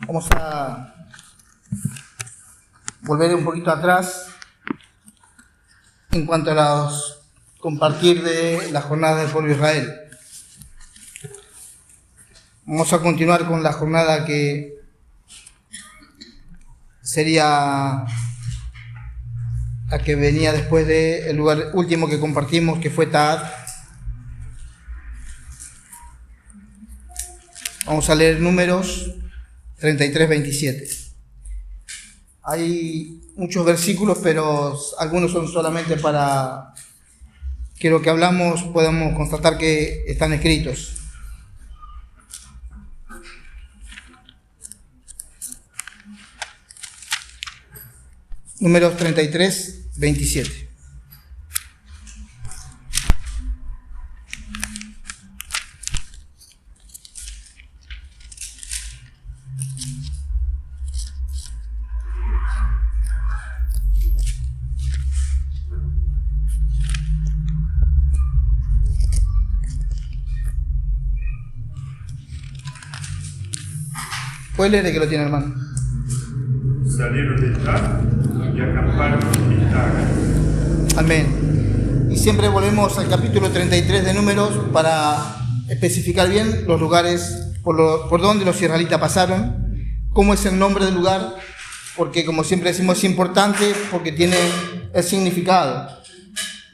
Vamos a volver un poquito atrás en cuanto a los compartir de la jornada del pueblo de Israel. Vamos a continuar con la jornada que sería la que venía después del lugar último que compartimos, que fue Taad. Vamos a leer Números 33-27. Hay muchos versículos, pero algunos son solamente para que lo que hablamos podamos constatar que están escritos. Números 33-27. ¿Puede leer que lo tiene, hermano? Salieron de Taad y acamparon en Tara. Amén. Y siempre volvemos al capítulo 33 de Números para especificar bien los lugares por donde los israelitas pasaron, cómo es el nombre del lugar, porque como siempre decimos es importante porque tiene el significado.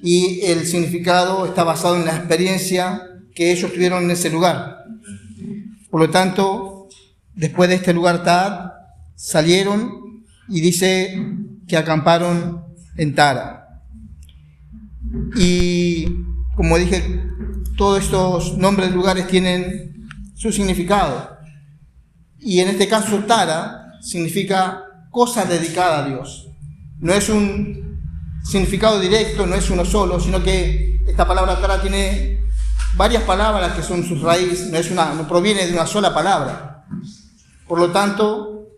Y el significado está basado en la experiencia que ellos tuvieron en ese lugar. Por lo tanto, después de este lugar Taad, salieron y dice que acamparon en Tara. Y como dije, todos estos nombres de lugares tienen su significado. Y en este caso Tara significa cosa dedicada a Dios. No es un significado directo, no es uno solo, sino que esta palabra Tara tiene varias palabras que son sus raíces, no proviene de una sola palabra. Por lo tanto,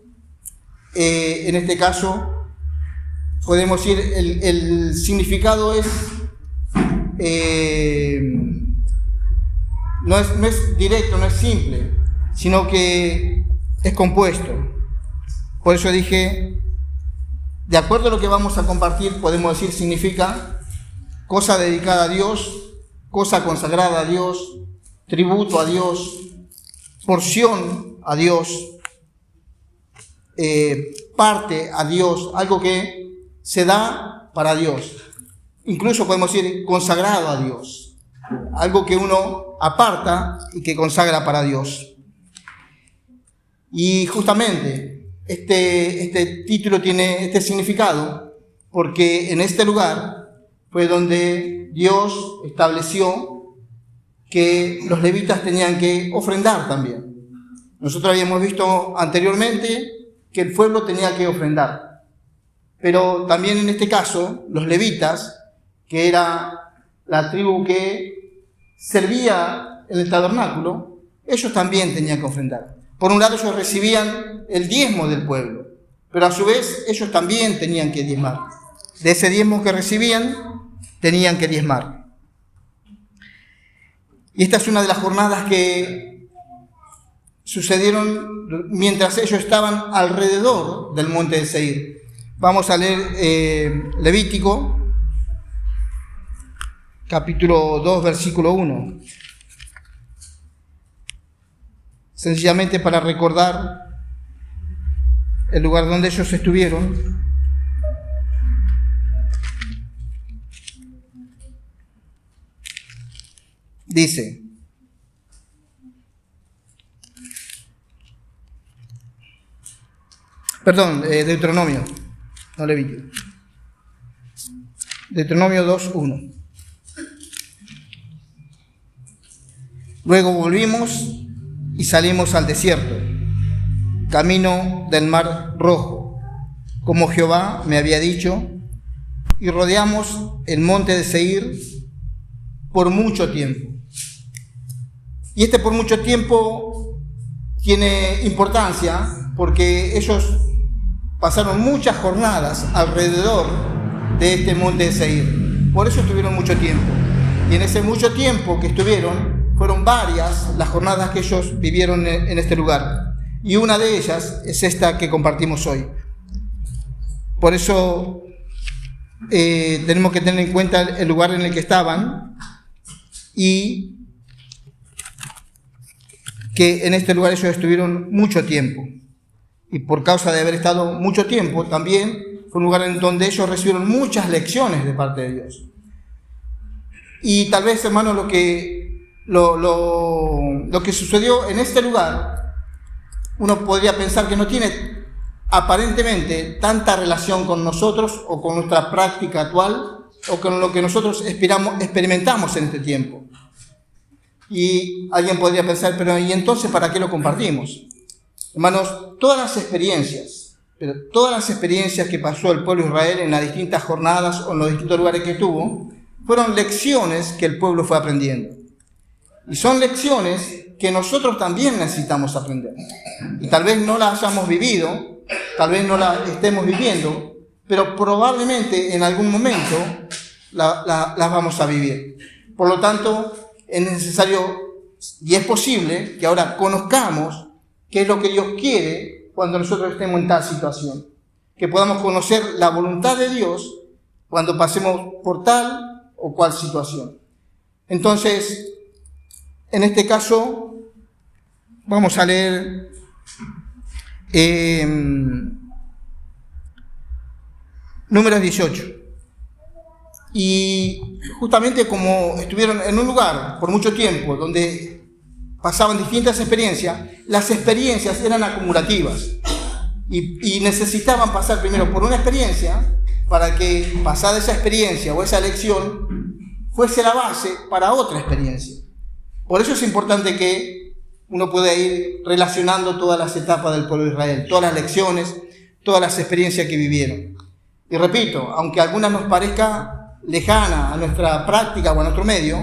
en este caso, podemos decir, el significado no es directo, no es simple, sino que es compuesto. Por eso dije, de acuerdo a lo que vamos a compartir, podemos decir, significa cosa dedicada a Dios, cosa consagrada a Dios, tributo a Dios, porción a Dios, parte a Dios, algo que se da para Dios. Incluso podemos decir consagrado a Dios, algo que uno aparta y que consagra para Dios. Y justamente este título tiene este significado porque en este lugar fue donde Dios estableció que los levitas tenían que ofrendar también. Nosotros habíamos visto anteriormente que el pueblo tenía que ofrendar. Pero también en este caso, los levitas, que era la tribu que servía en el tabernáculo, ellos también tenían que ofrendar. Por un lado, ellos recibían el diezmo del pueblo, pero a su vez ellos también tenían que diezmar. De ese diezmo que recibían, tenían que diezmar. Y esta es una de las jornadas que sucedieron mientras ellos estaban alrededor del monte de Seir. Vamos a leer Levítico, capítulo 2, versículo 1. Sencillamente para recordar el lugar donde ellos estuvieron. Dice: Deuteronomio, no Levítico. Deuteronomio 2:1. Luego volvimos y salimos al desierto, camino del Mar Rojo, como Jehová me había dicho, y rodeamos el monte de Seir por mucho tiempo. Y por mucho tiempo tiene importancia porque ellos pasaron muchas jornadas alrededor de este monte de Seir. Por eso estuvieron mucho tiempo. Y en ese mucho tiempo que estuvieron, fueron varias las jornadas que ellos vivieron en este lugar. Y una de ellas es esta que compartimos hoy. Por eso tenemos que tener en cuenta el lugar en el que estaban y que en este lugar ellos estuvieron mucho tiempo. Y por causa de haber estado mucho tiempo, también fue un lugar en donde ellos recibieron muchas lecciones de parte de Dios. Y tal vez, hermanos, lo que sucedió en este lugar, uno podría pensar que no tiene aparentemente tanta relación con nosotros o con nuestra práctica actual o con lo que nosotros experimentamos en este tiempo. Y alguien podría pensar, pero ¿y entonces para qué lo compartimos? Hermanos, todas las experiencias que pasó el pueblo de Israel en las distintas jornadas o en los distintos lugares que tuvo, fueron lecciones que el pueblo fue aprendiendo. Y son lecciones que nosotros también necesitamos aprender. Y tal vez no las hayamos vivido, tal vez no las estemos viviendo, pero probablemente en algún momento las vamos a vivir. Por lo tanto, es necesario y es posible que ahora conozcamos qué es lo que Dios quiere cuando nosotros estemos en tal situación. Que podamos conocer la voluntad de Dios cuando pasemos por tal o cual situación. Entonces, en este caso, vamos a leer Números 18. Y justamente como estuvieron en un lugar por mucho tiempo donde pasaban distintas experiencias, las experiencias eran acumulativas y necesitaban pasar primero por una experiencia para que pasada esa experiencia o esa lección fuese la base para otra experiencia. Por eso es importante que uno pueda ir relacionando todas las etapas del pueblo de Israel, todas las lecciones, todas las experiencias que vivieron. Y repito, aunque algunas nos parezca lejana a nuestra práctica o a nuestro medio,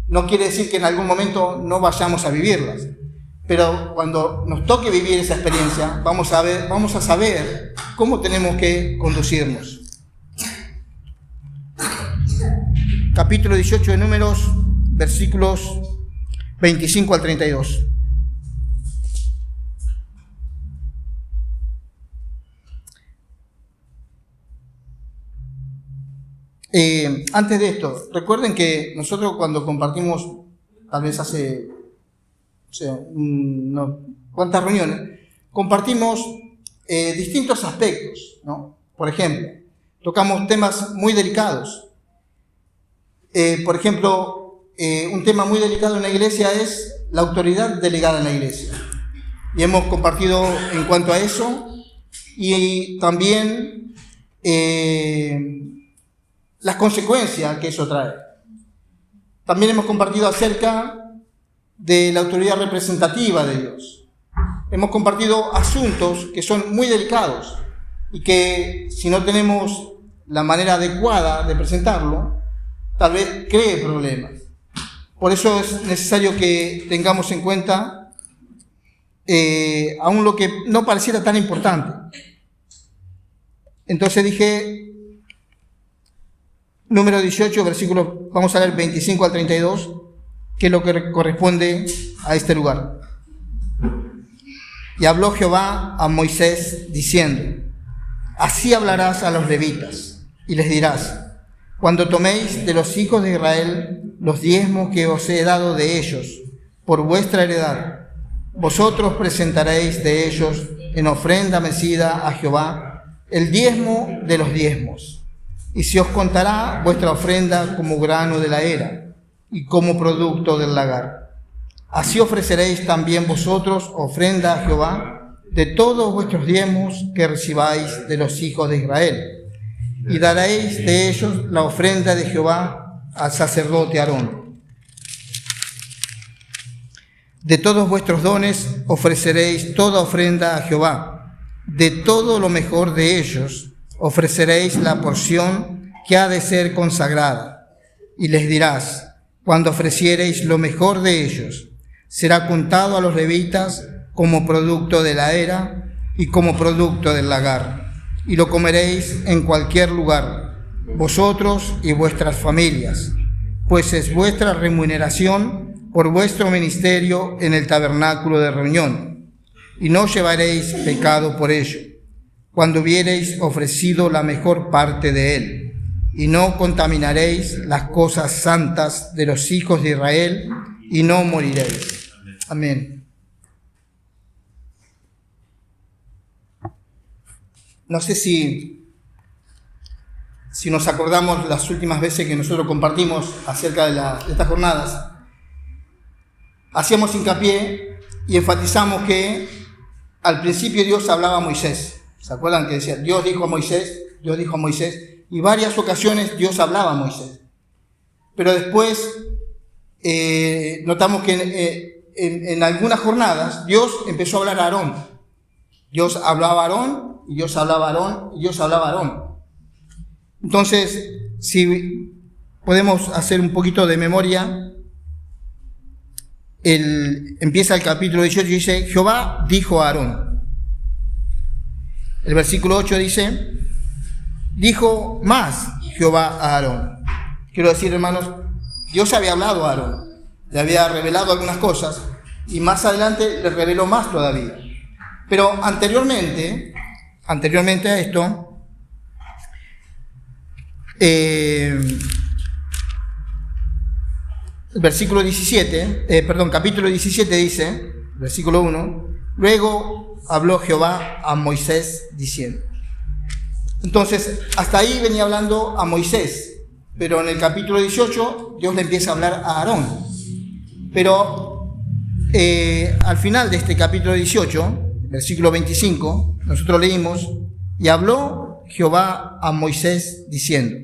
no quiere decir que en algún momento no vayamos a vivirlas. Pero cuando nos toque vivir esa experiencia, vamos a saber cómo tenemos que conducirnos. Capítulo 18 de Números, versículos 25 al 32. Antes de esto, recuerden que nosotros cuando compartimos, tal vez hace cuántas reuniones, compartimos distintos aspectos, ¿no? Por ejemplo, tocamos temas muy delicados. Por ejemplo, un tema muy delicado en la iglesia es la autoridad delegada en la iglesia. Y hemos compartido en cuanto a eso y también las consecuencias que eso trae. También hemos compartido acerca de la autoridad representativa de Dios. Hemos compartido asuntos que son muy delicados y que si no tenemos la manera adecuada de presentarlo, tal vez cree problemas. Por eso es necesario que tengamos en cuenta aún lo que no pareciera tan importante. Entonces dije, Número 18, versículos, vamos a leer 25 al 32, que es lo que corresponde a este lugar. Y habló Jehová a Moisés diciendo: así hablarás a los levitas y les dirás: cuando toméis de los hijos de Israel los diezmos que os he dado de ellos por vuestra heredad, vosotros presentaréis de ellos en ofrenda mecida a Jehová el diezmo de los diezmos. Y se os contará vuestra ofrenda como grano de la era y como producto del lagar. Así ofreceréis también vosotros ofrenda a Jehová de todos vuestros diezmos que recibáis de los hijos de Israel. Y daréis de ellos la ofrenda de Jehová al sacerdote Aarón. De todos vuestros dones ofreceréis toda ofrenda a Jehová. De todo lo mejor de ellos ofreceréis la porción que ha de ser consagrada. Y les dirás: cuando ofreciereis lo mejor de ellos, será contado a los levitas como producto de la era y como producto del lagar. Y lo comeréis en cualquier lugar, vosotros y vuestras familias, pues es vuestra remuneración por vuestro ministerio en el tabernáculo de reunión. y no llevaréis pecado por ello, cuando hubiereis ofrecido la mejor parte de él, y no contaminaréis las cosas santas de los hijos de Israel, y no moriréis. Amén. No sé si nos acordamos las últimas veces que nosotros compartimos acerca de estas jornadas, hacíamos hincapié y enfatizamos que al principio Dios hablaba a Moisés. ¿Se acuerdan que decía, Dios dijo a Moisés, y varias ocasiones Dios hablaba a Moisés? Pero después notamos que en algunas jornadas Dios empezó a hablar a Aarón. Dios hablaba a Aarón, y Dios hablaba a Aarón, y Dios hablaba a Aarón. Entonces, si podemos hacer un poquito de memoria, empieza el capítulo 18 y dice, Jehová dijo a Aarón. El versículo 8 dice, dijo más Jehová a Aarón. Quiero decir, hermanos, Dios había hablado a Aarón, le había revelado algunas cosas, y más adelante le reveló más todavía. Pero anteriormente a esto, el capítulo 17 dice, versículo 1, luego habló Jehová a Moisés diciendo. Entonces, hasta ahí venía hablando a Moisés, pero en el capítulo 18 Dios le empieza a hablar a Aarón. Pero al final de este capítulo 18, versículo 25, nosotros leímos, y habló Jehová a Moisés diciendo.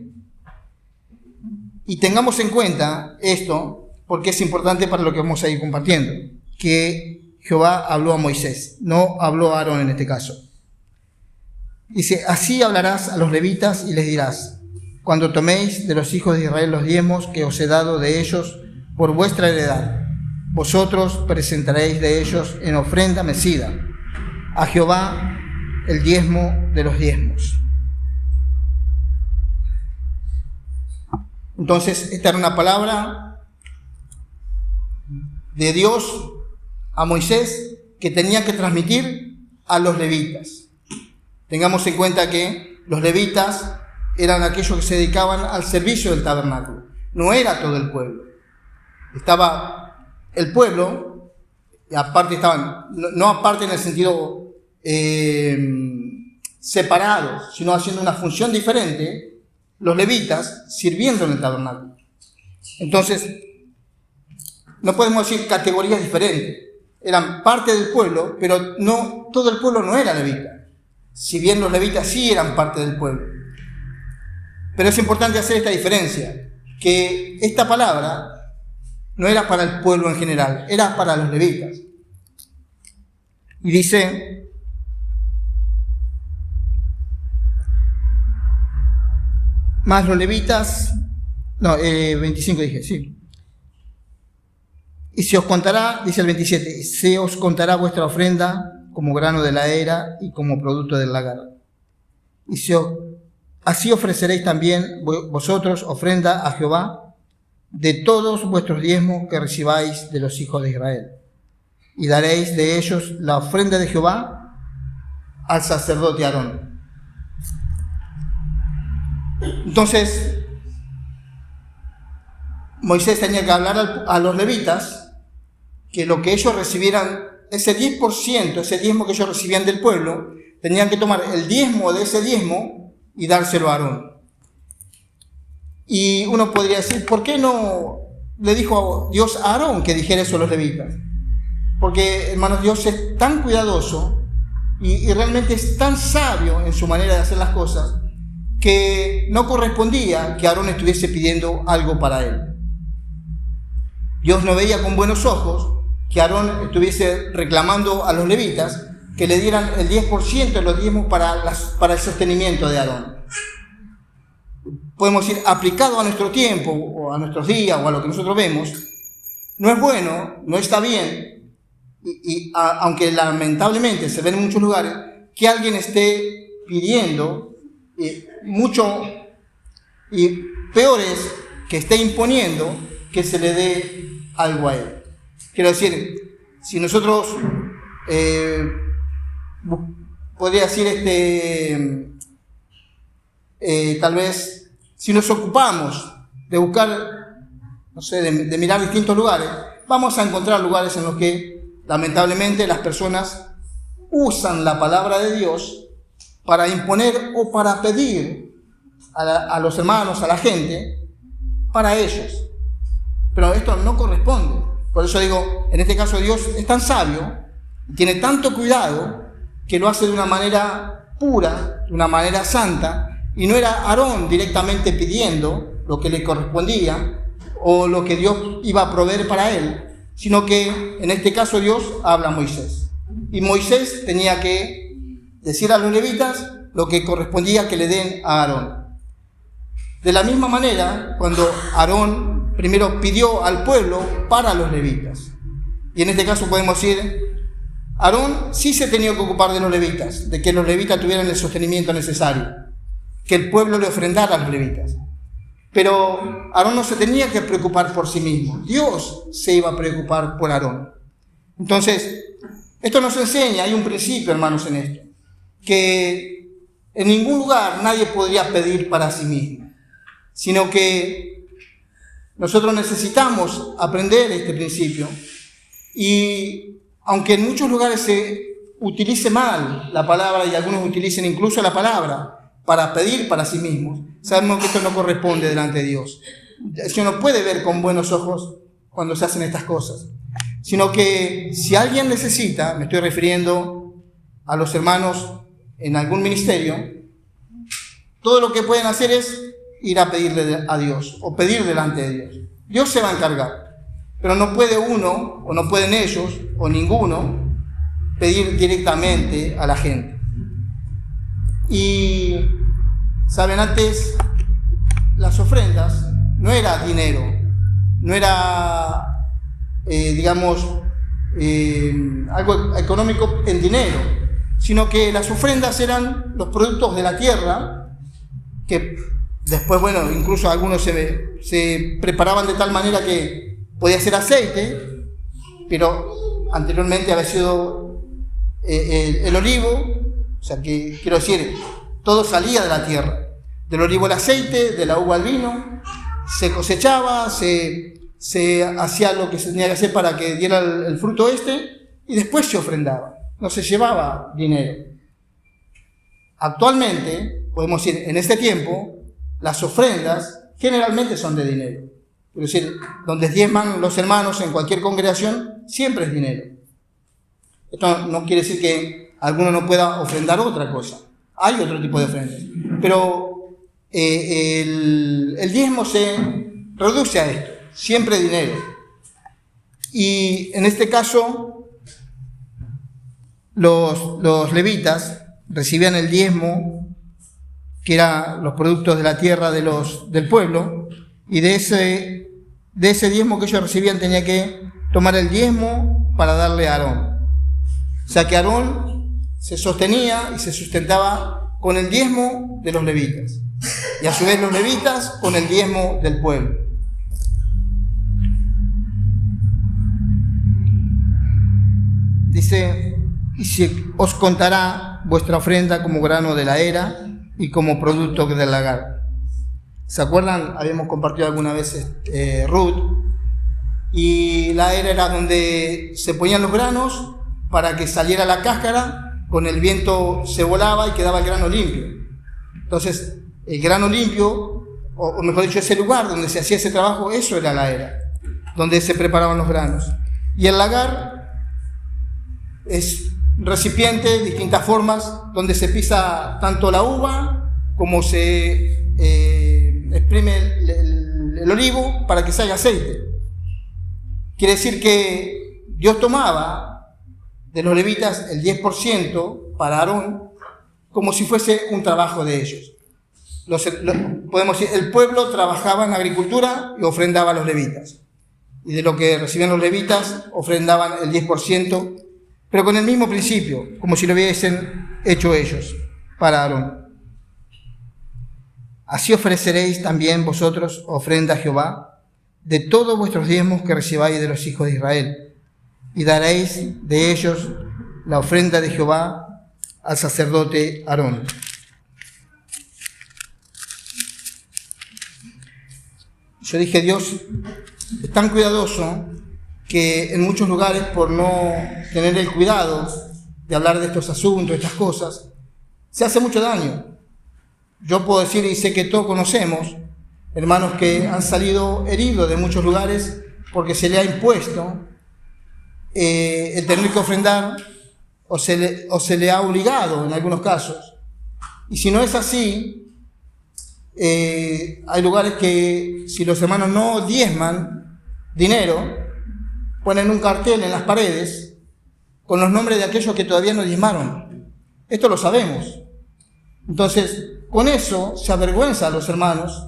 Y tengamos en cuenta esto, porque es importante para lo que vamos a ir compartiendo, que Jehová habló a Moisés, no habló a Aarón en este caso. Dice, así hablarás a los levitas y les dirás, cuando toméis de los hijos de Israel los diezmos que os he dado de ellos por vuestra heredad, vosotros presentaréis de ellos en ofrenda mecida a Jehová el diezmo de los diezmos. Entonces, esta era una palabra de Dios a Moisés que tenía que transmitir a los levitas. Tengamos en cuenta que los levitas eran aquellos que se dedicaban al servicio del tabernáculo. No era todo el pueblo. Estaba el pueblo, y aparte estaban, no aparte en el sentido separados, sino haciendo una función diferente, los levitas sirviendo en el tabernáculo. Entonces, no podemos decir categorías diferentes. Eran parte del pueblo, pero no todo el pueblo no era levita. Si bien los levitas sí eran parte del pueblo. Pero es importante hacer esta diferencia, que esta palabra no era para el pueblo en general, era para los levitas. Y dice, más los levitas, 25 dije, sí. Y se os contará, dice el 27, se os contará vuestra ofrenda como grano de la era y como producto del lagar. Y así ofreceréis también vosotros ofrenda a Jehová de todos vuestros diezmos que recibáis de los hijos de Israel. Y daréis de ellos la ofrenda de Jehová al sacerdote Aarón. Entonces, Moisés tenía que hablar a los levitas que lo que ellos recibieran, ese 10%, ese diezmo que ellos recibían del pueblo, tenían que tomar el diezmo de ese diezmo y dárselo a Aarón. Y uno podría decir, ¿por qué no le dijo Dios a Aarón que dijera eso a los levitas? Porque, hermanos, Dios es tan cuidadoso y realmente es tan sabio en su manera de hacer las cosas, que no correspondía que Aarón estuviese pidiendo algo para él. Dios no veía con buenos ojos que Aarón estuviese reclamando a los levitas que le dieran el 10% de los diezmos para el sostenimiento de Aarón. Podemos decir, aplicado a nuestro tiempo, o a nuestros días, o a lo que nosotros vemos, no es bueno, no está bien, aunque lamentablemente se ve en muchos lugares, que alguien esté pidiendo mucho, y peor es que esté imponiendo que se le dé algo a él. Quiero decir, si nosotros podría decir, tal vez, si nos ocupamos de buscar, no sé, de mirar distintos lugares, vamos a encontrar lugares en los que, lamentablemente, las personas usan la palabra de Dios para imponer o para pedir a los hermanos, a la gente, para ellos. Pero esto no corresponde. Por eso digo, en este caso Dios es tan sabio, tiene tanto cuidado, que lo hace de una manera pura, de una manera santa, y no era Aarón directamente pidiendo lo que le correspondía o lo que Dios iba a proveer para él, sino que en este caso Dios habla a Moisés. Y Moisés tenía que decir a los levitas lo que correspondía que le den a Aarón. De la misma manera, cuando Aarón primero pidió al pueblo para los levitas, y en este caso podemos decir, Aarón sí se tenía que ocupar de los levitas, de que los levitas tuvieran el sostenimiento necesario, que el pueblo le ofrendara a los levitas. Pero Aarón no se tenía que preocupar por sí mismo, Dios se iba a preocupar por Aarón. Entonces, esto nos enseña, hay un principio, hermanos, en esto, que en ningún lugar nadie podría pedir para sí mismo, sino que nosotros necesitamos aprender este principio. Y aunque en muchos lugares se utilice mal la palabra y algunos utilicen incluso la palabra para pedir para sí mismos, sabemos que esto no corresponde delante de Dios. Se no puede ver con buenos ojos cuando se hacen estas cosas, sino que si alguien necesita, me estoy refiriendo a los hermanos en algún ministerio, todo lo que pueden hacer es ir a pedirle a Dios o pedir delante de Dios. Dios se va a encargar, pero no puede uno o no pueden ellos o ninguno pedir directamente a la gente. Y saben, antes las ofrendas no era dinero, no era algo económico en dinero, sino que las ofrendas eran los productos de la tierra, que después, bueno, incluso algunos se preparaban de tal manera que podía ser aceite, pero anteriormente había sido el olivo, o sea que quiero decir, todo salía de la tierra, del olivo el aceite, de la uva el vino, se cosechaba, se hacía lo que se tenía que hacer para que diera el fruto y después se ofrendaba, no se llevaba dinero. Actualmente, podemos decir, en este tiempo, las ofrendas generalmente son de dinero. Es decir, donde diezman los hermanos en cualquier congregación, siempre es dinero. Esto no quiere decir que alguno no pueda ofrendar otra cosa. Hay otro tipo de ofrendas. Pero el diezmo se reduce a esto, siempre dinero. Y en este caso, los levitas recibían el diezmo, que eran los productos de la tierra del pueblo, y de ese diezmo que ellos recibían tenía que tomar el diezmo para darle a Aarón. O sea que Aarón se sostenía y se sustentaba con el diezmo de los levitas, y a su vez los levitas con el diezmo del pueblo. Dice, y si os contará vuestra ofrenda como grano de la era y como producto del lagar. ¿Se acuerdan? Habíamos compartido alguna vez Ruth, y la era donde se ponían los granos para que saliera la cáscara, con el viento se volaba y quedaba el grano limpio. Entonces, el grano limpio, o mejor dicho, ese lugar donde se hacía ese trabajo, eso era la era, donde se preparaban los granos. Y el lagar es recipiente, distintas formas, donde se pisa tanto la uva como se exprime el olivo para que salga aceite. Quiere decir que Dios tomaba de los levitas el 10% para Aarón, como si fuese un trabajo de ellos. Podemos decir, el pueblo trabajaba en la agricultura y ofrendaba a los levitas. Y de lo que recibían los levitas, ofrendaban el 10%, pero con el mismo principio, como si lo hubiesen hecho ellos para Aarón. Así ofreceréis también vosotros ofrenda a Jehová de todos vuestros diezmos que recibáis de los hijos de Israel, y daréis de ellos la ofrenda de Jehová al sacerdote Aarón. Yo dije, Dios es tan cuidadoso que en muchos lugares, por no tener el cuidado de hablar de estos asuntos, de estas cosas, se hace mucho daño. Yo puedo decir, y sé que todos conocemos, hermanos que han salido heridos de muchos lugares porque se le ha impuesto el tener que ofrendar o se le ha obligado en algunos casos. Y si no es así, hay lugares que si los hermanos no diezman dinero, ponen un cartel en las paredes con los nombres de aquellos que todavía no diezmaron. Esto lo sabemos. Entonces, con eso se avergüenza a los hermanos,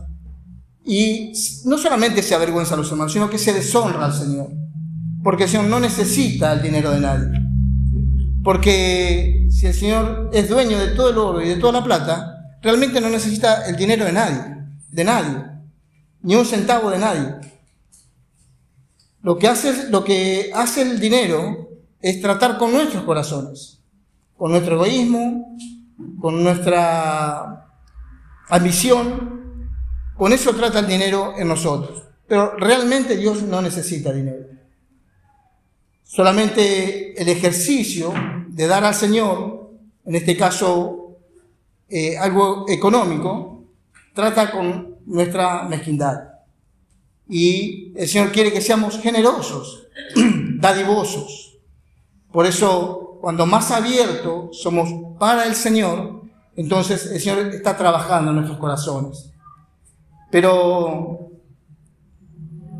y no solamente se avergüenza a los hermanos, sino que se deshonra al Señor, porque el Señor no necesita el dinero de nadie. Porque si el Señor es dueño de todo el oro y de toda la plata, realmente no necesita el dinero de nadie, ni un centavo de nadie. Lo que hace el dinero es tratar con nuestros corazones, con nuestro egoísmo, con nuestra ambición. Con eso trata el dinero en nosotros. Pero realmente Dios no necesita dinero. Solamente el ejercicio de dar al Señor, en este caso algo económico, trata con nuestra mezquindad. Y el Señor quiere que seamos generosos, dadivosos. Por eso, cuando más abiertos somos para el Señor, entonces el Señor está trabajando en nuestros corazones. Pero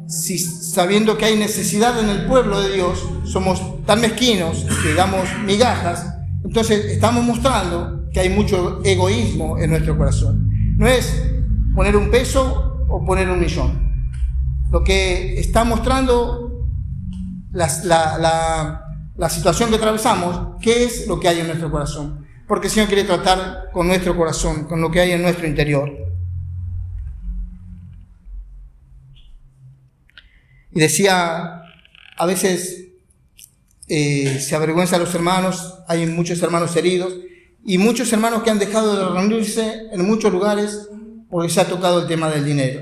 si sabiendo que hay necesidad en el pueblo de Dios, somos tan mezquinos que damos migajas, entonces estamos mostrando que hay mucho egoísmo en nuestro corazón. No es poner un peso o poner un millón. Lo que está mostrando la situación que atravesamos, qué es lo que hay en nuestro corazón. Porque el Señor quiere tratar con nuestro corazón, con lo que hay en nuestro interior. Y decía, a veces se avergüenza a los hermanos, hay muchos hermanos heridos y muchos hermanos que han dejado de reunirse en muchos lugares porque se ha tocado el tema del dinero.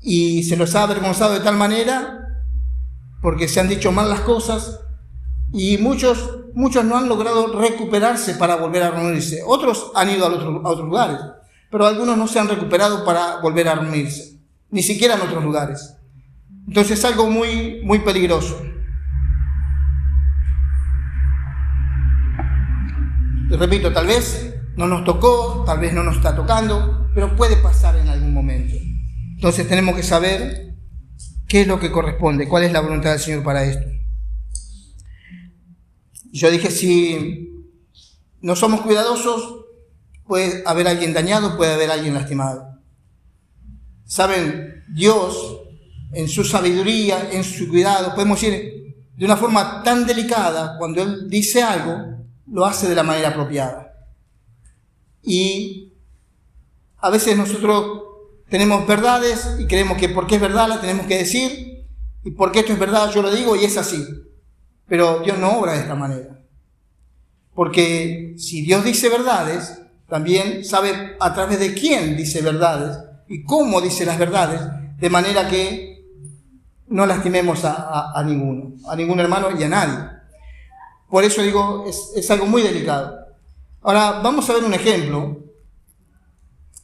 Y se los ha avergonzado de tal manera porque se han dicho mal las cosas, y muchos no han logrado recuperarse para volver a reunirse. Otros han ido a otros lugares, pero algunos no se han recuperado para volver a reunirse, ni siquiera en otros lugares. Entonces es algo muy, muy peligroso. Y repito, tal vez no nos tocó, tal vez no nos está tocando, pero puede pasar en algún momento. Entonces tenemos que saber qué es lo que corresponde, cuál es la voluntad del Señor para esto. Yo dije, si no somos cuidadosos, puede haber alguien dañado, puede haber alguien lastimado. Saben, Dios, en su sabiduría, en su cuidado, podemos decir, de una forma tan delicada, cuando Él dice algo, lo hace de la manera apropiada. Y a veces nosotros tenemos verdades y creemos que porque es verdad la tenemos que decir, y porque esto es verdad yo lo digo y es así. Pero Dios no obra de esta manera. Porque si Dios dice verdades, también sabe a través de quién dice verdades y cómo dice las verdades, de manera que no lastimemos a ningún hermano y a nadie. Por eso digo, es algo muy delicado. Ahora, vamos a ver un ejemplo.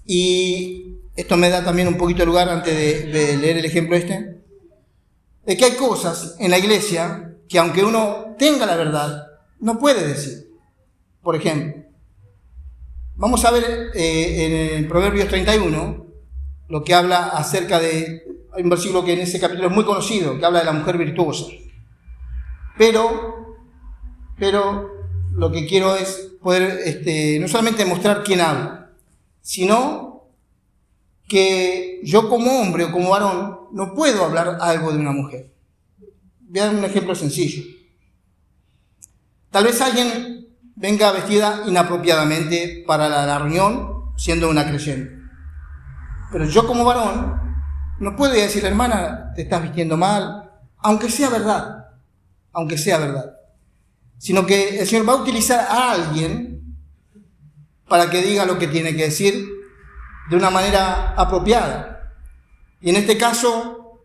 Y esto me da también un poquito de lugar antes de leer el ejemplo de que hay cosas en la iglesia que aunque uno tenga la verdad, no puede decir. Por ejemplo, vamos a ver en Proverbios 31, lo que habla acerca de, hay un versículo que en ese capítulo es muy conocido, que habla de la mujer virtuosa. Pero lo que quiero es poder no solamente mostrar quién habla, sino que yo como hombre o como varón no puedo hablar algo de una mujer. Vean un ejemplo sencillo. Tal vez alguien venga vestida inapropiadamente para la reunión, siendo una creyente. Pero yo como varón no puedo decir, hermana, te estás vistiendo mal, aunque sea verdad. sino que el Señor va a utilizar a alguien para que diga lo que tiene que decir de una manera apropiada. Y en este caso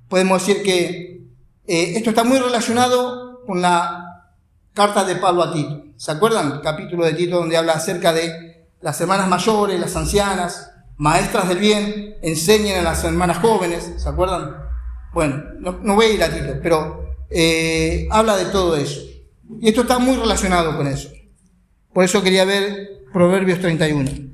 podemos decir que esto está muy relacionado con la carta de Pablo a Tito. ¿Se acuerdan? El capítulo de Tito donde habla acerca de las hermanas mayores, las ancianas, maestras del bien, enseñen a las hermanas jóvenes. ¿Se acuerdan? Bueno, no voy a ir a Tito, pero habla de todo eso. Y esto está muy relacionado con eso. Por eso quería ver Proverbios 31.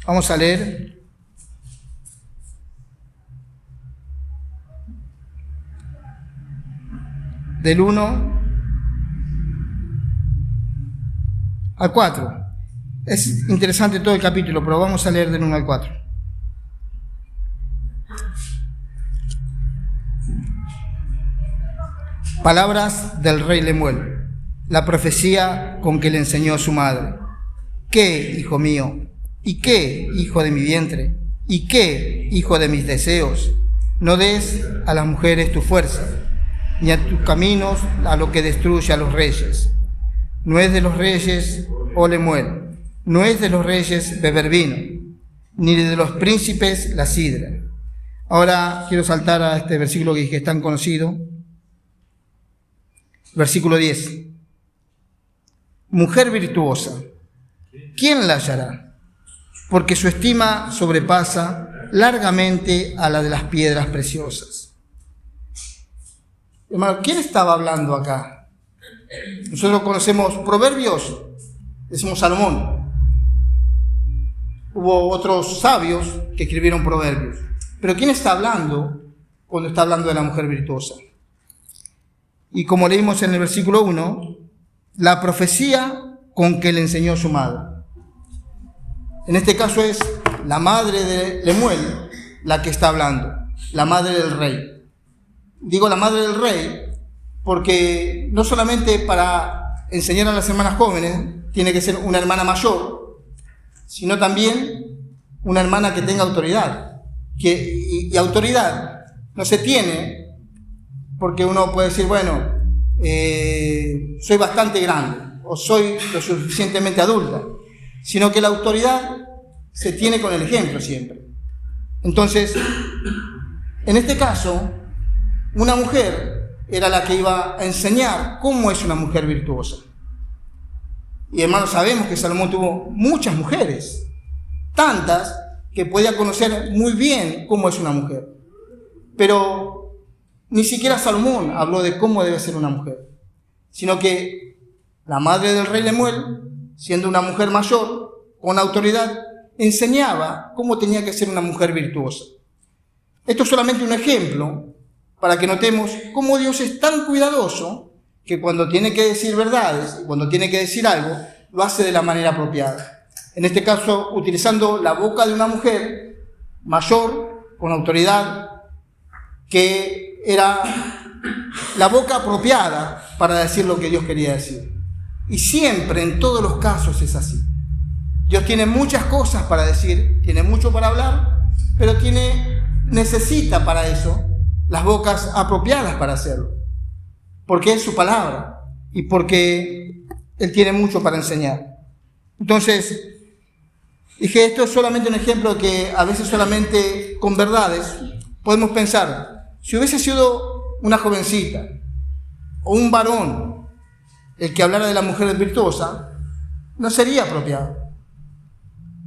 Vamos a leer del 1 al 4. Es interesante todo el capítulo, pero vamos a leer del 1 al 4. Palabras del rey Lemuel, la profecía con que le enseñó su madre. ¿Qué, hijo mío? ¿Y qué, hijo de mi vientre? ¿Y qué, hijo de mis deseos? No des a las mujeres tu fuerza, ni a tus caminos a lo que destruye a los reyes. No es de los reyes, oh Lemuel, no es de los reyes beber vino, ni de los príncipes la sidra. Ahora quiero saltar a este versículo que es tan conocido. Versículo 10. Mujer virtuosa, ¿quién la hallará? Porque su estima sobrepasa largamente a la de las piedras preciosas. Hermano, ¿quién estaba hablando acá? Nosotros conocemos Proverbios, decimos Salomón. Hubo otros sabios que escribieron Proverbios. Pero ¿quién está hablando cuando está hablando de la mujer virtuosa? Y como leímos en el versículo 1, la profecía con que le enseñó su madre. En este caso es la madre de Lemuel la que está hablando, la madre del rey. Digo la madre del rey porque no solamente para enseñar a las hermanas jóvenes tiene que ser una hermana mayor, sino también una hermana que tenga autoridad. Y autoridad no se tiene porque uno puede decir, bueno, soy bastante grande o soy lo suficientemente adulta, sino que la autoridad se tiene con el ejemplo siempre. Entonces, en este caso, una mujer era la que iba a enseñar cómo es una mujer virtuosa. Y hermanos, sabemos que Salomón tuvo muchas mujeres, tantas que podía conocer muy bien cómo es una mujer. Pero ni siquiera Salomón habló de cómo debe ser una mujer, sino que la madre del rey Lemuel, siendo una mujer mayor, con autoridad, enseñaba cómo tenía que ser una mujer virtuosa. Esto es solamente un ejemplo para que notemos cómo Dios es tan cuidadoso que cuando tiene que decir verdades, cuando tiene que decir algo, lo hace de la manera apropiada. En este caso, utilizando la boca de una mujer mayor, con autoridad, que era la boca apropiada para decir lo que Dios quería decir. Y siempre, en todos los casos, es así. Dios tiene muchas cosas para decir, tiene mucho para hablar, pero necesita para eso las bocas apropiadas para hacerlo. Porque es su palabra y porque Él tiene mucho para enseñar. Entonces, dije, esto es solamente un ejemplo que a veces solamente con verdades podemos pensar, si hubiese sido una jovencita o un varón el que hablara de la mujer virtuosa, no sería apropiado,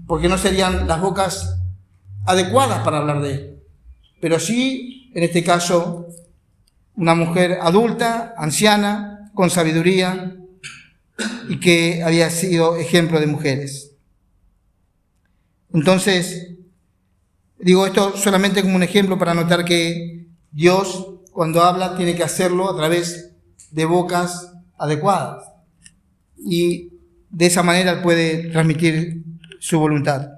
porque no serían las bocas adecuadas para hablar de él. Pero sí, en este caso, una mujer adulta, anciana, con sabiduría y que había sido ejemplo de mujeres. Entonces, digo esto solamente como un ejemplo para notar que Dios, cuando habla, tiene que hacerlo a través de bocas adecuadas. Y de esa manera Él puede transmitir su voluntad.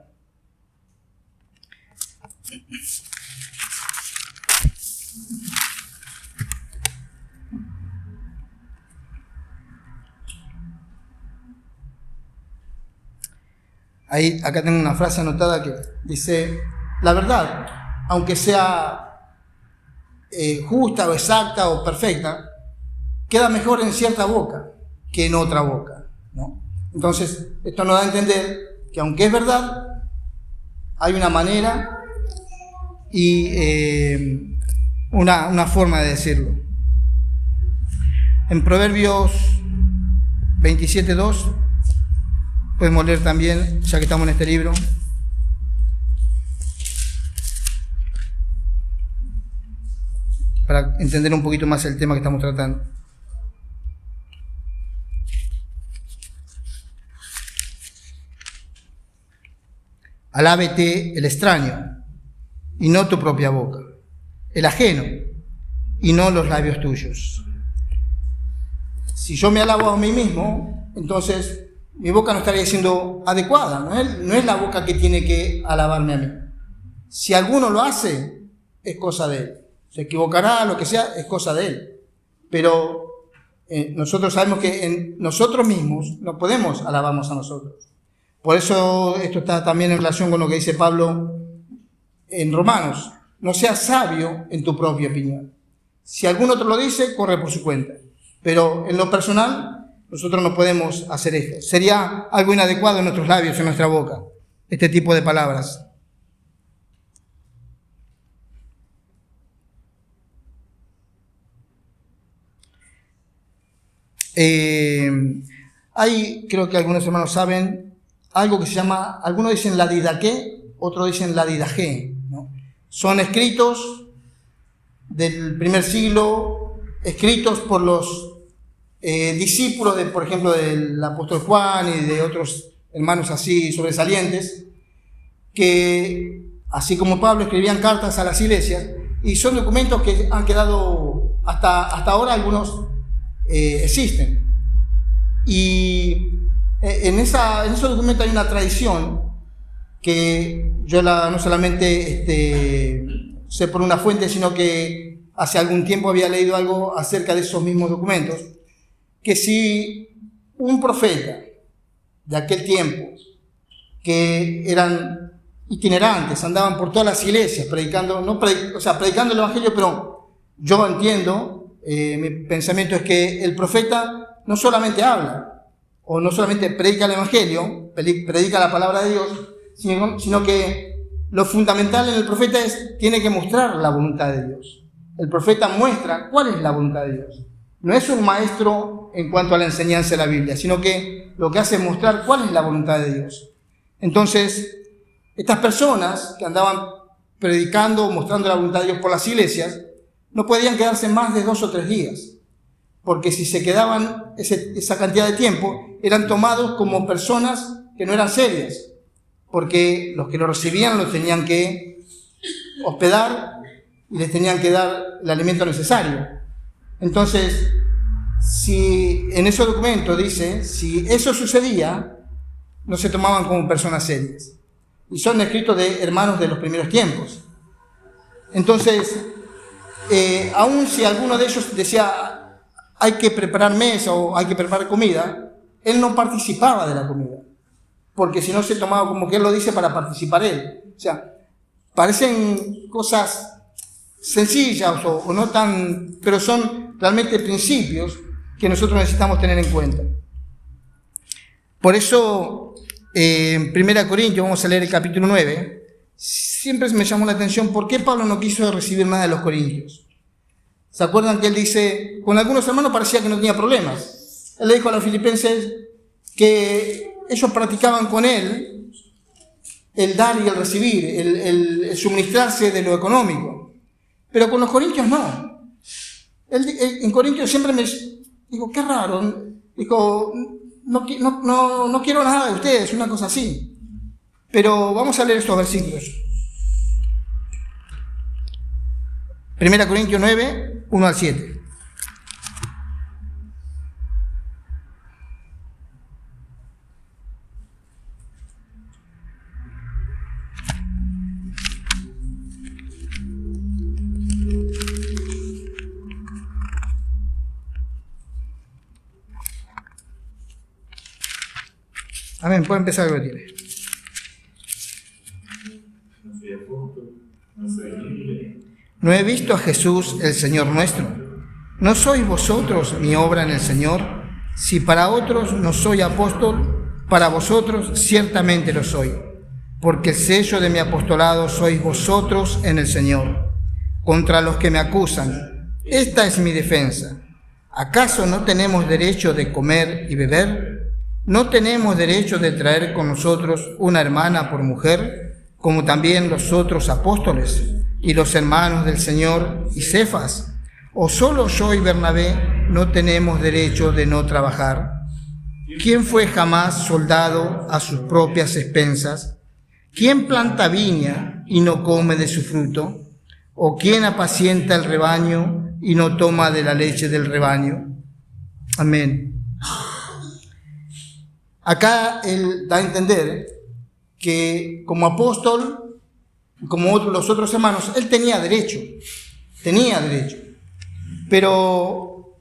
Acá tengo una frase anotada que dice: la verdad, aunque sea justa o exacta o perfecta, queda mejor en cierta boca que en otra boca, ¿no? Entonces, esto nos da a entender que aunque es verdad, hay una manera y una forma de decirlo. En Proverbios 27:2, podemos leer también, ya que estamos en este libro. Para entender un poquito más el tema que estamos tratando. Alábete el extraño, y no tu propia boca, el ajeno, y no los labios tuyos. Si yo me alabo a mí mismo, entonces mi boca no estaría siendo adecuada, no es la boca que tiene que alabarme a mí. Si alguno lo hace, es cosa de él. Se equivocará, lo que sea, es cosa de él. Pero nosotros sabemos que en nosotros mismos no podemos alabarnos a nosotros. Por eso esto está también en relación con lo que dice Pablo en Romanos: no seas sabio en tu propia opinión. Si algún otro lo dice, corre por su cuenta. Pero en lo personal, nosotros no podemos hacer esto. Sería algo inadecuado en nuestros labios, en nuestra boca, este tipo de palabras. Hay, creo que algunos hermanos saben, algo que se llama, algunos dicen la didaqué, otros dicen la didajé, ¿no? Son escritos del primer siglo, escritos por los discípulos, por ejemplo, del apóstol Juan y de otros hermanos así sobresalientes, que, así como Pablo, escribían cartas a las iglesias, y son documentos que han quedado, hasta ahora algunos existen. Y en esos documentos hay una tradición que yo no solamente sé por una fuente, sino que hace algún tiempo había leído algo acerca de esos mismos documentos, que si un profeta de aquel tiempo, que eran itinerantes, andaban por todas las iglesias predicando, predicando el evangelio, pero yo entiendo, mi pensamiento es que el profeta no solamente habla, o no solamente predica el evangelio, predica la palabra de Dios, sino que lo fundamental en el profeta tiene que mostrar la voluntad de Dios. El profeta muestra cuál es la voluntad de Dios. No es un maestro en cuanto a la enseñanza de la Biblia, sino que lo que hace es mostrar cuál es la voluntad de Dios. Entonces, estas personas que andaban predicando, mostrando la voluntad de Dios por las iglesias, no podían quedarse más de 2 o 3 días, porque si se quedaban esa cantidad de tiempo, eran tomados como personas que no eran serias, porque los que lo recibían los tenían que hospedar y les tenían que dar el alimento necesario. Entonces, si en ese documento dice, si eso sucedía, no se tomaban como personas serias. Y son escritos de hermanos de los primeros tiempos. Entonces, aun si alguno de ellos decía, hay que preparar mesa o hay que preparar comida, él no participaba de la comida, porque si no se tomaba como que él lo dice para participar él. O sea, parecen cosas sencillas o no tan, pero son realmente principios que nosotros necesitamos tener en cuenta. Por eso, en 1 Corintios, vamos a leer el capítulo 9, siempre me llamó la atención por qué Pablo no quiso recibir nada de los corintios. ¿Se acuerdan que él dice, con algunos hermanos parecía que no tenía problemas? Él le dijo a los filipenses que ellos practicaban con él el dar y el recibir, el suministrarse de lo económico. Pero con los corintios no. Él en Corintios siempre me dijo, qué raro, dijo, no quiero nada de ustedes, una cosa así. Pero vamos a leer estos versículos. 1 Corintios 9, 1 al 7. Amén, puede empezar a repetir. ¿No he visto a Jesús, el Señor nuestro? ¿No sois vosotros mi obra en el Señor? Si para otros no soy apóstol, para vosotros ciertamente lo soy, porque el sello de mi apostolado sois vosotros en el Señor. Contra los que me acusan, esta es mi defensa. ¿Acaso no tenemos derecho de comer y beber? ¿No tenemos derecho de traer con nosotros una hermana por mujer, como también los otros apóstoles y los hermanos del Señor y Cefas? ¿O solo yo y Bernabé no tenemos derecho de no trabajar? ¿Quién fue jamás soldado a sus propias expensas? ¿Quién planta viña y no come de su fruto? ¿O quién apacienta el rebaño y no toma de la leche del rebaño? Amén. Acá él da a entender que como apóstol, como los otros hermanos, él tenía derecho, pero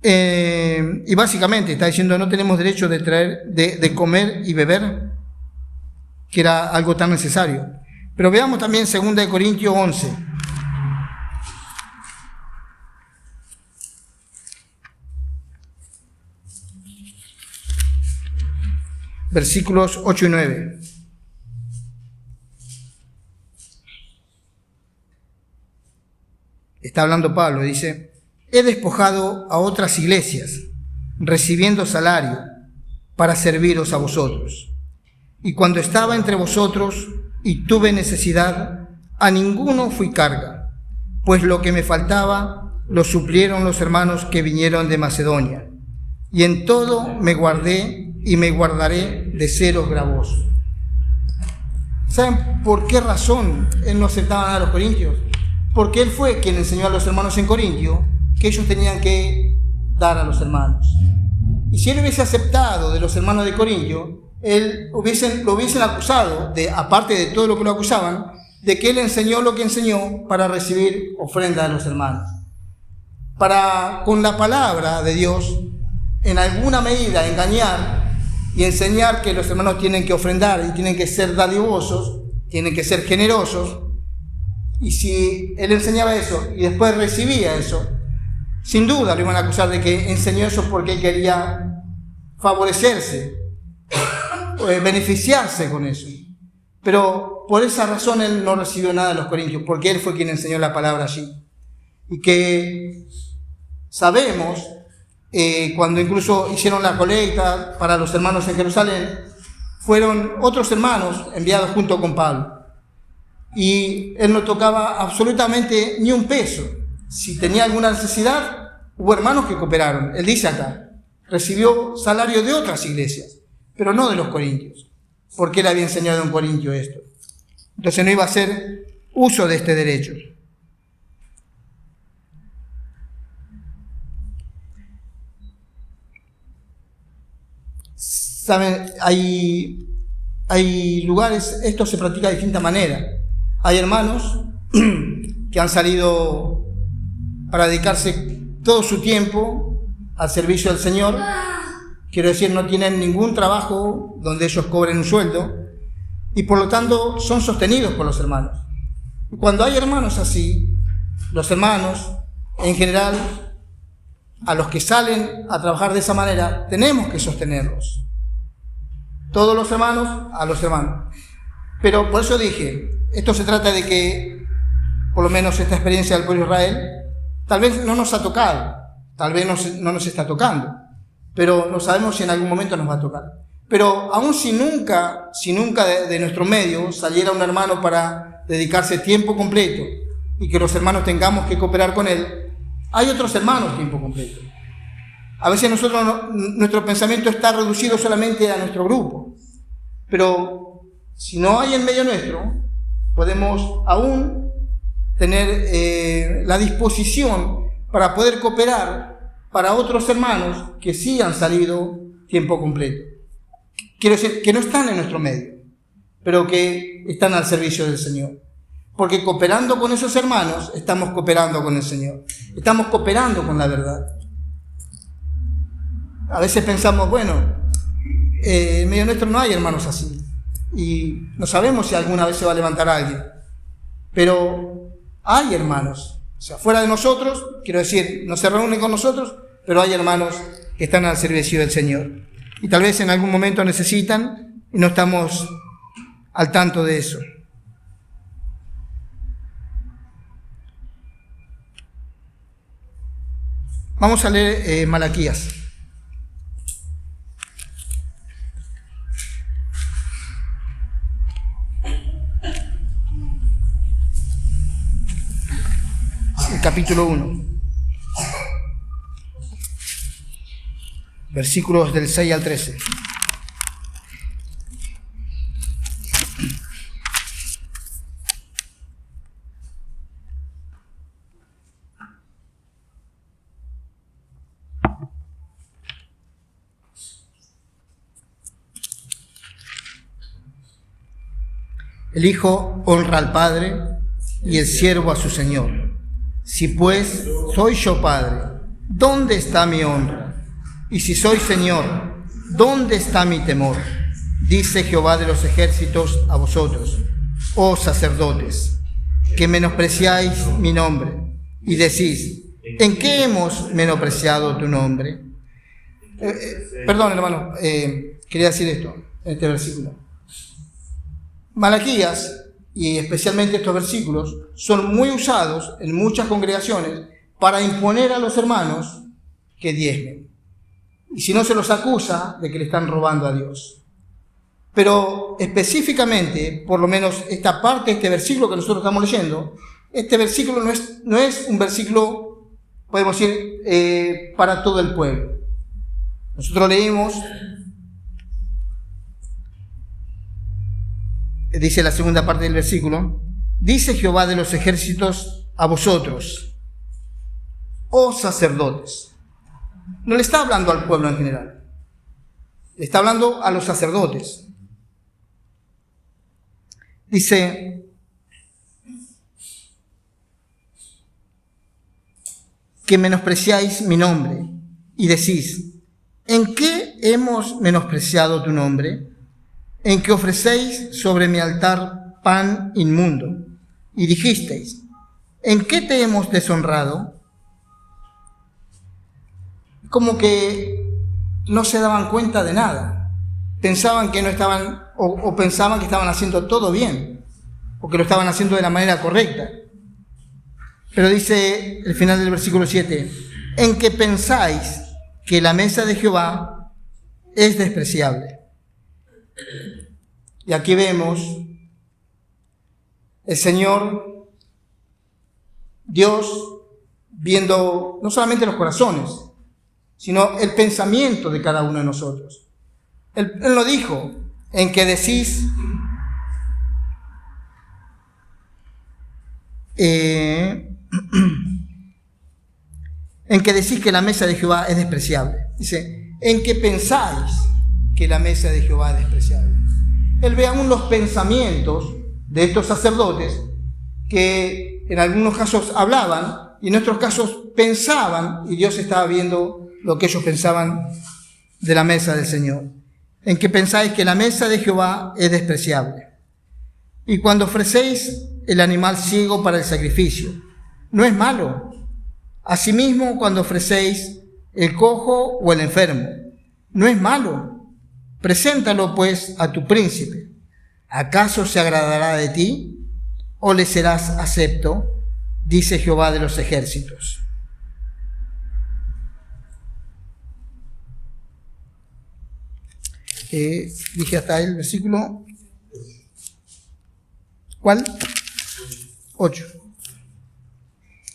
y básicamente está diciendo no tenemos derecho de traer, de comer y beber, que era algo tan necesario. Pero veamos también 2 Corintios 11. Versículos 8 y 9. Está hablando Pablo, dice: he despojado a otras iglesias, recibiendo salario, para serviros a vosotros. Y cuando estaba entre vosotros y tuve necesidad, a ninguno fui carga, pues lo que me faltaba lo suplieron los hermanos que vinieron de Macedonia. Y en todo me guardé y me guardaré de seros gravoso. ¿Saben por qué razón él no aceptaba nada a los corintios? Porque él fue quien enseñó a los hermanos en Corintio que ellos tenían que dar a los hermanos. Y si él hubiese aceptado de los hermanos de Corintio, lo hubiesen acusado, aparte de todo lo que lo acusaban, de que él enseñó lo que enseñó para recibir ofrenda de los hermanos. Para, con la palabra de Dios, en alguna medida engañar y enseñar que los hermanos tienen que ofrendar y tienen que ser dadivosos, tienen que ser generosos. Y si él enseñaba eso y después recibía eso, sin duda lo iban a acusar de que enseñó eso porque él quería favorecerse, beneficiarse con eso. Pero por esa razón él no recibió nada de los corintios, porque él fue quien enseñó la palabra allí. Y que sabemos, cuando incluso hicieron la colecta para los hermanos en Jerusalén, fueron otros hermanos enviados junto con Pablo. Y él no tocaba absolutamente ni un peso. Si tenía alguna necesidad, hubo hermanos que cooperaron. Él dice acá, recibió salario de otras iglesias, pero no de los corintios, porque él había enseñado en Corintio esto. Entonces no iba a hacer uso de este derecho. Saben, hay lugares, esto se practica de distinta manera. Hay hermanos que han salido para dedicarse todo su tiempo al servicio del Señor. Quiero decir, no tienen ningún trabajo donde ellos cobren un sueldo y por lo tanto son sostenidos por los hermanos. Cuando hay hermanos así, los hermanos en general, a los que salen a trabajar de esa manera, tenemos que sostenerlos. Todos los hermanos a los hermanos. Pero por eso dije, esto se trata de que, por lo menos esta experiencia del pueblo de Israel, tal vez no nos ha tocado, tal vez no nos está tocando, pero no sabemos si en algún momento nos va a tocar. Pero aún si nunca de nuestro medio saliera un hermano para dedicarse tiempo completo y que los hermanos tengamos que cooperar con él, hay otros hermanos tiempo completo. A veces nuestro pensamiento está reducido solamente a nuestro grupo, pero si no hay en medio nuestro, podemos aún tener la disposición para poder cooperar para otros hermanos que sí han salido tiempo completo. Quiero decir, que no están en nuestro medio, pero que están al servicio del Señor. Porque cooperando con esos hermanos, estamos cooperando con el Señor. Estamos cooperando con la verdad. A veces pensamos, bueno, en medio nuestro no hay hermanos así. Y no sabemos si alguna vez se va a levantar alguien. pero hay hermanos, o sea, fuera de nosotros, quiero decir, no se reúnen con nosotros, pero hay hermanos que están al servicio del Señor. Y tal vez en algún momento necesitan y no estamos al tanto de eso. Vamos a leer Malaquías. El capítulo 1. Versículos del 6 al 13. El Hijo honra al Padre y el siervo a su Señor. Si pues soy yo Padre, ¿dónde está mi honra? Y si soy Señor, ¿dónde está mi temor? Dice Jehová de los ejércitos a vosotros, oh sacerdotes, que menospreciáis mi nombre, y decís, ¿en qué hemos menospreciado tu nombre? Perdón, hermano, quería decir esto, en este versículo. Malaquías, y especialmente estos versículos, son muy usados en muchas congregaciones para imponer a los hermanos que diezmen. Y si no, se los acusa de que le están robando a Dios. Pero específicamente, por lo menos esta parte de este versículo que nosotros estamos leyendo, este versículo no es un versículo, podemos decir, para todo el pueblo. Nosotros leímos, dice la segunda parte del versículo, dice Jehová de los ejércitos a vosotros, oh sacerdotes. No le está hablando al pueblo en general, le está hablando a los sacerdotes. Dice, que menospreciáis mi nombre y decís, ¿en qué hemos menospreciado tu nombre? En que ofrecéis sobre mi altar pan inmundo. Y dijisteis, ¿en qué te hemos deshonrado? Como que no se daban cuenta de nada. Pensaban que no estaban, o pensaban que estaban haciendo todo bien, o que lo estaban haciendo de la manera correcta. Pero dice el final del versículo 7, en que pensáis que la mesa de Jehová es despreciable. Y aquí vemos el Señor, Dios, viendo no solamente los corazones, sino el pensamiento de cada uno de nosotros. Él lo dijo, en que decís, en que decís que la mesa de Jehová es despreciable. Dice, en que pensáis que la mesa de Jehová es despreciable. Él ve aún los pensamientos de estos sacerdotes que en algunos casos hablaban y en otros casos pensaban, y Dios estaba viendo lo que ellos pensaban de la mesa del Señor. En que pensáis que la mesa de Jehová es despreciable. Y cuando ofrecéis el animal ciego para el sacrificio, no es malo. Asimismo, cuando ofrecéis el cojo o el enfermo, no es malo. Preséntalo pues a tu príncipe. ¿Acaso se agradará de ti o le serás acepto? Dice Jehová de los ejércitos. Dije hasta el versículo, ¿cuál? 8.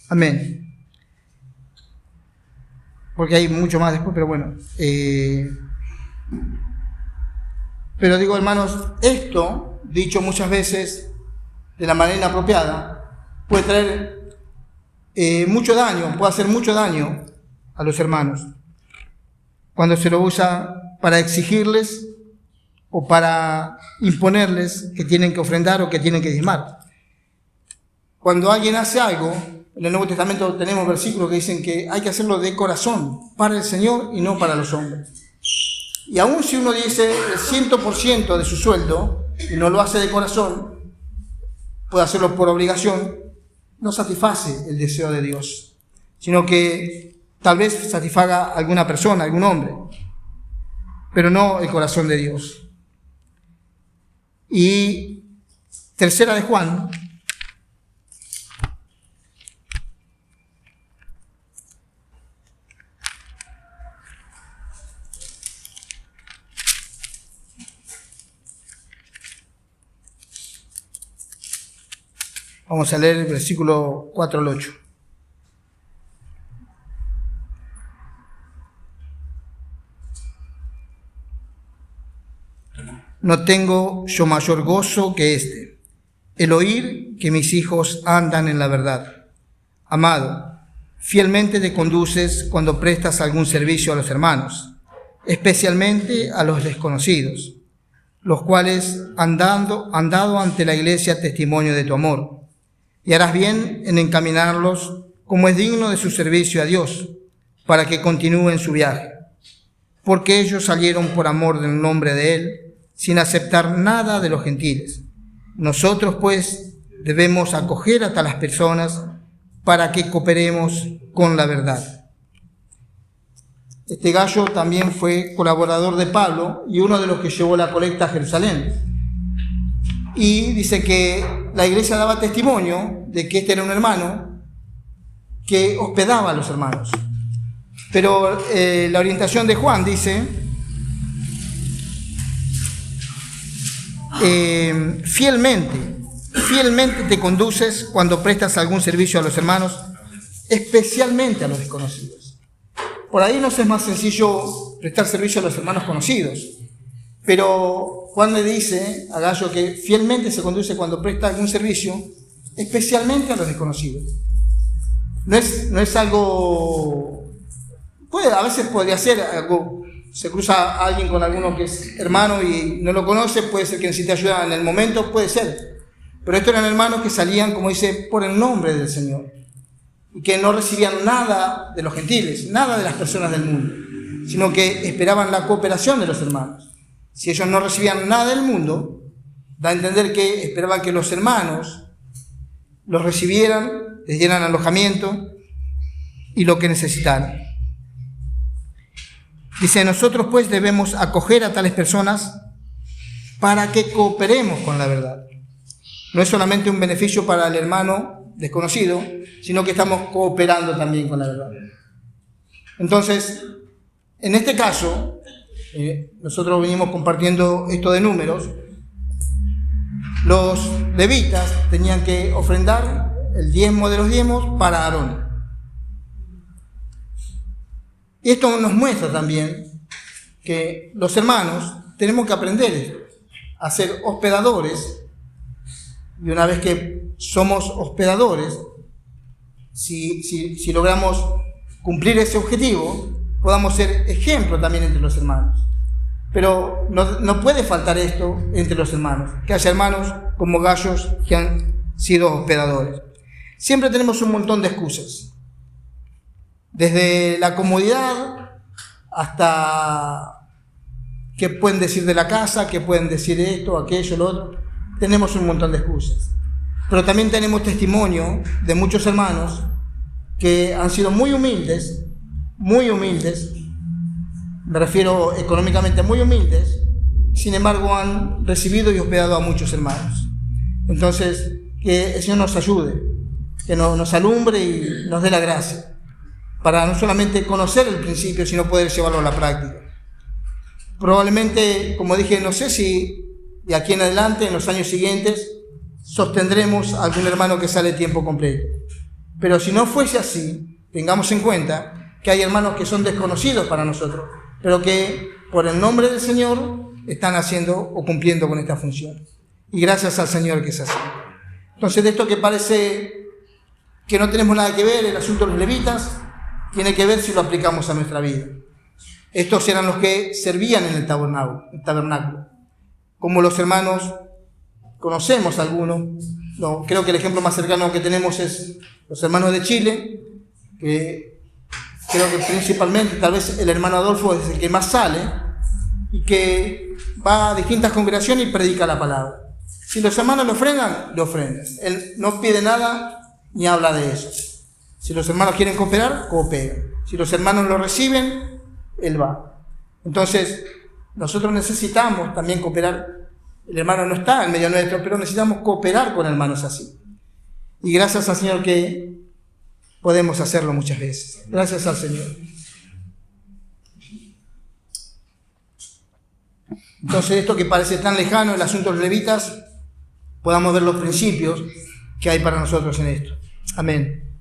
Amén. Porque hay mucho más después, pero bueno. Pero digo, hermanos, esto, dicho muchas veces de la manera inapropiada, puede traer mucho daño, puede hacer mucho daño a los hermanos. Cuando se lo usa para exigirles o para imponerles que tienen que ofrendar o que tienen que diezmar. Cuando alguien hace algo, en el Nuevo Testamento tenemos versículos que dicen que hay que hacerlo de corazón, para el Señor y no para los hombres. Y aun si uno dice el 100% de su sueldo y no lo hace de corazón, puede hacerlo por obligación, no satisface el deseo de Dios, sino que tal vez satisfaga a alguna persona, algún hombre, pero no el corazón de Dios. Y tercera de Juan, vamos a leer el versículo 4 al 8. No tengo yo mayor gozo que este, el oír que mis hijos andan en la verdad. Amado, fielmente te conduces cuando prestas algún servicio a los hermanos, especialmente a los desconocidos, los cuales han dado ante la iglesia testimonio de tu amor. Y harás bien en encaminarlos como es digno de su servicio a Dios, para que continúen su viaje. Porque ellos salieron por amor del nombre de Él, sin aceptar nada de los gentiles. Nosotros, pues, debemos acoger a tales personas para que cooperemos con la verdad. Este Gallo también fue colaborador de Pablo y uno de los que llevó la colecta a Jerusalén. Y dice que la iglesia daba testimonio de que este era un hermano que hospedaba a los hermanos. Pero la orientación de Juan dice, fielmente te conduces cuando prestas algún servicio a los hermanos, especialmente a los desconocidos. Por ahí nos es más sencillo prestar servicio a los hermanos conocidos, pero Juan le dice a Gallo que fielmente se conduce cuando presta algún servicio, especialmente a los desconocidos. No es algo, a veces podría ser algo, se cruza a alguien con alguno que es hermano y no lo conoce, puede ser que necesite ayuda en el momento, puede ser. Pero estos eran hermanos que salían, como dice, por el nombre del Señor, y que no recibían nada de los gentiles, nada de las personas del mundo, sino que esperaban la cooperación de los hermanos. Si ellos no recibían nada del mundo, da a entender que esperaban que los hermanos los recibieran, les dieran alojamiento y lo que necesitaran. Dice, nosotros pues debemos acoger a tales personas para que cooperemos con la verdad. No es solamente un beneficio para el hermano desconocido, sino que estamos cooperando también con la verdad. Entonces, en este caso, nosotros venimos compartiendo esto de números. Los levitas tenían que ofrendar el diezmo de los diezmos para Aarón. Y esto nos muestra también que los hermanos tenemos que aprender a ser hospedadores, y una vez que somos hospedadores, si logramos cumplir ese objetivo, podamos ser ejemplo también entre los hermanos. Pero no puede faltar esto entre los hermanos, que haya hermanos como Gallos que han sido hospedadores. Siempre tenemos un montón de excusas, desde la comodidad hasta qué pueden decir de la casa, qué pueden decir esto, aquello, lo otro. Tenemos un montón de excusas. Pero también tenemos testimonio de muchos hermanos que han sido muy humildes, me refiero económicamente muy humildes, sin embargo han recibido y hospedado a muchos hermanos. Entonces, que el Señor nos ayude, que nos alumbre y nos dé la gracia, para no solamente conocer el principio, sino poder llevarlo a la práctica. Probablemente, como dije, no sé si de aquí en adelante, en los años siguientes, sostendremos a algún hermano que sale tiempo completo. Pero si no fuese así, tengamos en cuenta que hay hermanos que son desconocidos para nosotros, pero que por el nombre del Señor están haciendo o cumpliendo con esta función. Y gracias al Señor que es así. Entonces, de esto que parece que no tenemos nada que ver, el asunto de los levitas, tiene que ver si lo aplicamos a nuestra vida. Estos eran los que servían en el tabernáculo. Como los hermanos, conocemos algunos, creo que el ejemplo más cercano que tenemos es los hermanos de Chile, que creo que principalmente, tal vez el hermano Adolfo es el que más sale, y que va a distintas congregaciones y predica la palabra. Si los hermanos le ofrendan, le ofrendan. Él no pide nada ni habla de eso. Si los hermanos quieren cooperar, cooperan. Si los hermanos lo reciben, él va. Entonces, nosotros necesitamos también cooperar. El hermano no está en medio nuestro, pero necesitamos cooperar con hermanos así. Y gracias al Señor que podemos hacerlo muchas veces. Gracias al Señor. Entonces, esto que parece tan lejano, el asunto de los levitas, podamos ver los principios que hay para nosotros en esto. Amén.